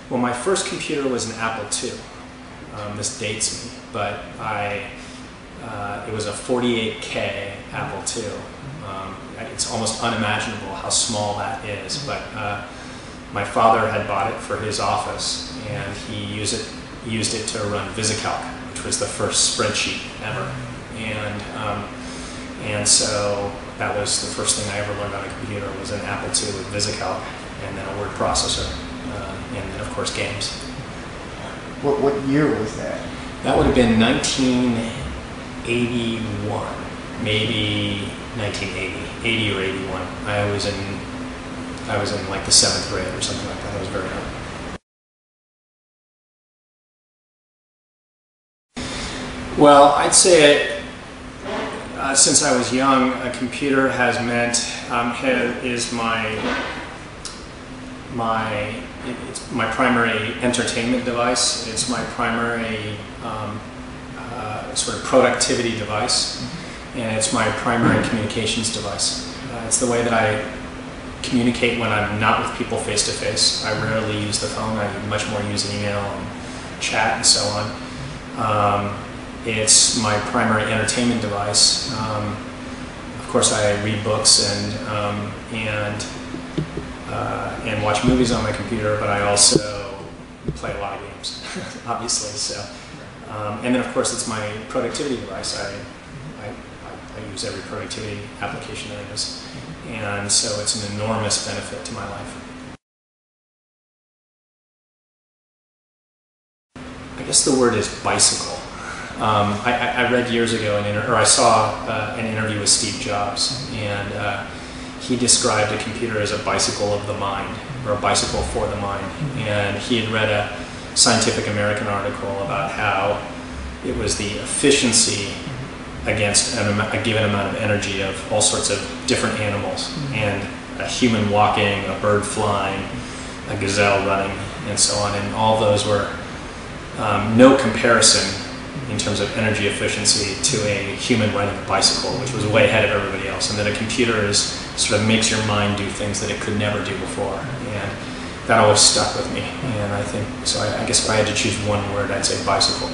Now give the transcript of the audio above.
Well, my first computer was an Apple II. This dates me, but it was a 48K Apple II. It's almost unimaginable how small that is, but my father had bought it for his office, and he used it to run VisiCalc, which was the first spreadsheet ever. And so that was the first thing I ever learned on a computer, was an Apple II with VisiCalc, and then a word processor, and then of course games. What year was that? That would have been 1981, maybe 1980, 80 or 81. I was in like the 7th grade or something like that. I was very young. Well, I'd say since I was young, a computer has meant is it's my primary entertainment device. It's my primary sort of productivity device, and it's my primary communications device. It's the way that I communicate when I'm not with people face to face. I rarely use the phone. I much more use email and chat and so on. It's my primary entertainment device. Of course, I read books and watch movies on my computer, but I also play a lot of games, obviously. So, and then of course it's my productivity device. I use every productivity application there is, and so it's an enormous benefit to my life. I guess the word is bicycle. I read years ago, I saw an interview with Steve Jobs, and he described a computer as a bicycle of the mind, or a bicycle for the mind. And he had read a Scientific American article about how it was the efficiency against a given amount of energy of all sorts of different animals, and a human walking, a bird flying, a gazelle running, and so on. And all those were no comparison in terms of energy efficiency to a human riding a bicycle, which was way ahead of everybody else. And that a computer sort of makes your mind do things that it could never do before. And that always stuck with me. And I think, so I guess if I had to choose one word, I'd say bicycle.